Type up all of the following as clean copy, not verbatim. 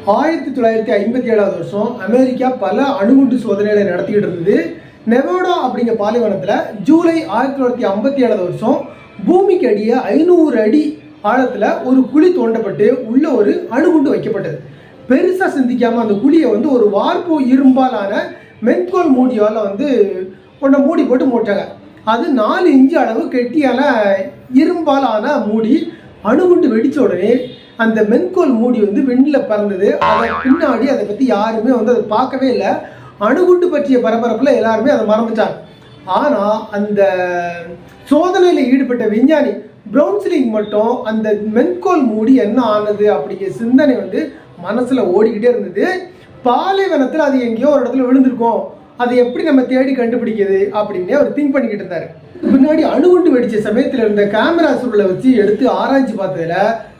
1957 வருஷம் அமெரிக்கா பல அணுகுண்டு சோதனைகளை நடத்திக்கிட்டு இருந்தது. நெவாடா அப்படிங்கிற பாலைவனத்தில் ஜூலை 1957 வருஷம் பூமிக்கு அடியே 500 அடி ஆழத்தில் ஒரு குழி தோண்டப்பட்டு உள்ள ஒரு அணுகுண்டு வைக்கப்பட்டது. பெருசாக சிந்திக்காமல் அந்த குழியை ஒரு வார்ப்பு இரும்பாலான மென்கோல் மூடியால் ஒன்றை மூடி போட்டு மூட்டாங்க. அது 4 இன்ச்சு அளவு கெட்டியான இரும்பாலான மூடி. அணுகுண்டு வெடித்த உடனே அந்த மென்கோல் மூடி விண்ணில் பறந்தது. அதை பின்னாடி அதை பற்றி யாருமே அதை பார்க்கவே இல்லை. அணுகுண்டு பற்றிய பரபரப்பில் எல்லாருமே அதை மறந்துட்டாங்க. ஆனால் அந்த சோதனையில் ஈடுபட்ட விஞ்ஞானி ப்ரவுன்ஸ்லிங் மட்டும் அந்த மென்கோல் மூடி என்ன ஆனது அப்படிங்கிற சிந்தனை மனசில் ஓடிக்கிட்டே இருந்தது. பாலைவனத்தில் அது எங்கேயோ ஒரு இடத்துல விழுந்திருக்கும், அதை எப்படி நம்ம தேடி கண்டுபிடிக்கிறது அப்படின்னு அவர் திங்க் பண்ணிக்கிட்டு இருந்தார். பின்னாடி அணுகுண்டு வெடித்த சமயத்தில் இருந்த கேமரா சுருளை வச்சு எடுத்து ஆராய்ச்சி பார்த்ததில்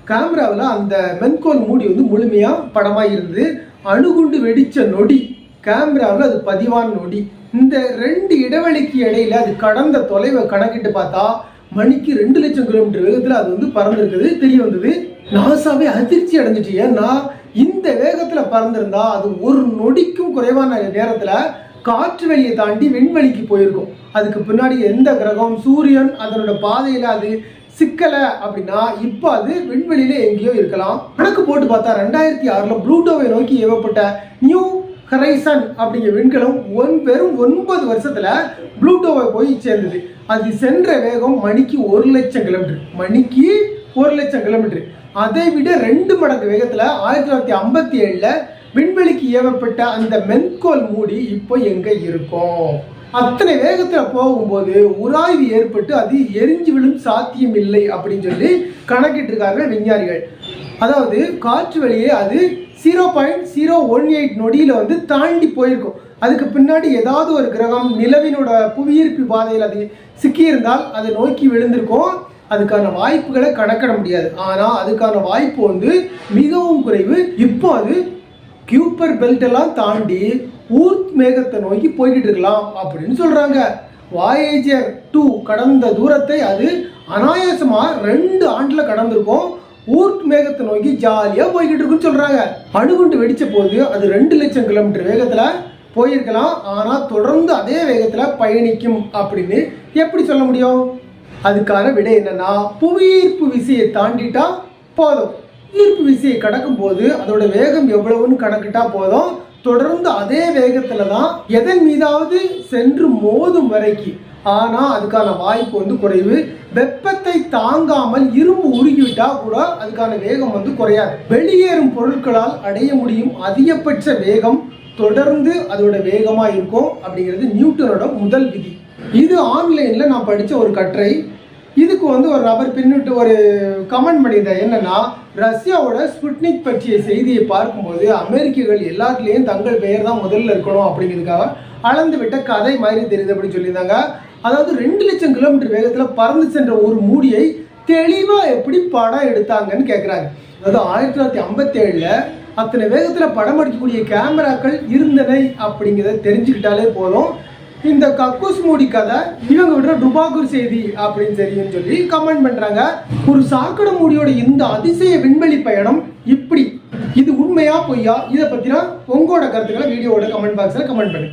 கேமராவில் அந்த மென்கோல் மூடி முழுமையாக படமாக இருந்தது. அணுகுண்டு வெடித்த நொடி கேமராவில் அது பதிவான நொடி. இந்த 2 இடைவெளிக்கு இடையில அது கடந்த தொலைவை கணக்கிட்டு பார்த்தா மணிக்கு 2 லட்சம் கிலோமீட்டர் வேகத்தில் அது பறந்துருக்குது தெரிய வந்தது. நாசாவே அதிர்ச்சி அடைஞ்சிட்டு, ஏன்னா இந்த வேகத்தில் பறந்திருந்தா அது ஒரு நொடிக்கும் குறைவான நேரத்தில் காற்று வெளியை தாண்டி விண்வெளிக்கு போயிருக்கும். அதுக்கு பின்னாடி எந்த கிரகம் சூரியன் அதனோட பாதையில் அது சிக்கலை அப்படின்னா இப்போ அது விண்வெளியில எங்கேயோ இருக்கலாம். கணக்கு போட்டு பார்த்தா 2006 ப்ளூட்டோவை நோக்கி ஏவப்பட்ட நியூ ஹரைசன் அப்படிங்கிற விண்கலம் வெறும் 9 வருஷத்துல ப்ளூட்டோவை போய் சேர்ந்தது. அது சென்ற வேகம் மணிக்கு 1 லட்சம் கிலோமீட்டர். மணிக்கு 1 லட்சம் கிலோமீட்டர். அதை விட 2 மடங்கு வேகத்தில் 1957 விண்வெளிக்கு ஏவப்பட்ட அந்த மென்கோல் மூடி இப்போ எங்க இருக்கும்? அத்தனை வேகத்தில் போகும்போது உராய்வு ஏற்பட்டு அது எரிஞ்சு விழும் சாத்தியம் இல்லை அப்படின்னு சொல்லி கணக்கிட்டு இருக்காங்க விஞ்ஞானிகள். அதாவது காற்று வழியே அது 0.018 நொடியில் தாண்டி போயிருக்கும். அதுக்கு பின்னாடி ஏதாவது ஒரு கிரகம் நிலவினோட புவியீர்ப்பு பாதையில் அது சிக்கியிருந்தால் அதை நோக்கி விழுந்திருக்கும். அதுக்கான வாய்ப்புகளை கணக்கிட முடியாது. ஆனால் அதுக்கான வாய்ப்பு மிகவும் குறைவு. இப்போ அது கியூப்பர் பெல்ட் எல்லாம் தாண்டி ஊர்த் மேகத்தை நோக்கி போய்கிட்டு இருக்கலாம் அப்படின்னு சொல்றாங்க. வாயேஜர் 2 கடந்த தூரத்தை அது அனாயாசமா 2 ஆண்டுல கடந்திருக்கும். ஊர்த் மேகத்தை நோக்கி ஜாலியா போய்கிட்டு இருக்குன்னு சொல்றாங்க. அணுகுண்டு வெடிச்ச போது அது 2 லட்சம் கிலோமீட்டர் வேகத்துல போயிருக்கலாம். ஆனா தொடர்ந்து அதே வேகத்துல பயணிக்கும் அப்படின்னு எப்படி சொல்ல முடியும்? அதுக்கான விடை என்னன்னா, புவியீர்ப்பு விசையை தாண்டிட்டா போதும். ஈர்ப்பு விசையை கடக்கும் போது அதோட வேகம் எவ்வளவுன்னு கணக்கிட்டா போதும். தொடர்ந்து அதே வேகத்துல தான் எதன் மீதாவது சென்று மோதும் வரைக்கும். ஆனா அதுக்கான வாய்ப்பு குறைவு. வெப்பத்தை தாங்காமல் இரும்பு உருகிவிட்டா கூட அதுக்கான வேகம் குறையாது. வெளியேறும் பொருட்களால் அடைய முடியும் அதிகபட்ச வேகம் தொடர்ந்து அதோட வேகமா இருக்கும் அப்படிங்கிறது நியூட்டனோட முதல் விதி. இது ஆன்லைன்ல நான் படிச்ச ஒரு கட்டுரை. இதுக்கு ஒரு நபர் பின்னிட்டு ஒரு கமெண்ட் பண்ணியிருந்தார். என்னன்னா, ரஷ்யாவோட ஸ்புட்னிக் பற்றிய செய்தியை பார்க்கும்போது அமெரிக்கர்கள் எல்லாத்துலேயும் தங்கள் பெயர் தான் முதல்ல இருக்கணும் அப்படிங்கிறதுக்காக அளந்து விட்ட கதை மாதிரி தெரியுது அப்படின்னு சொல்லியிருந்தாங்க. அதாவது 2 லட்சம் கிலோமீட்டர் வேகத்தில் பறந்து சென்ற ஒரு மூடியை தெளிவாக எப்படி படம் எடுத்தாங்கன்னு கேட்குறாங்க. அதாவது 1957 அத்தனை வேகத்தில் படம் எடுக்கக்கூடிய கேமராக்கள் இருந்தன அப்படிங்கிறத தெரிஞ்சுக்கிட்டாலே போதும். இந்த கக்கூஸ் மூடி கதை இவங்க விடுற டுபாக்கூர் செய்தி அப்படின்னு தெரியும்னு சொல்லி கமெண்ட் பண்றாங்க. ஒரு சாக்கடை மூடியோட இந்த அதிசய விண்வெளி பயணம் இப்படி இது உண்மையா பொய்யா? இதை பத்தினா உங்களோட கருத்துக்களை வீடியோவோட கமெண்ட் பாக்ஸ்ல கமெண்ட் பண்ணுங்க.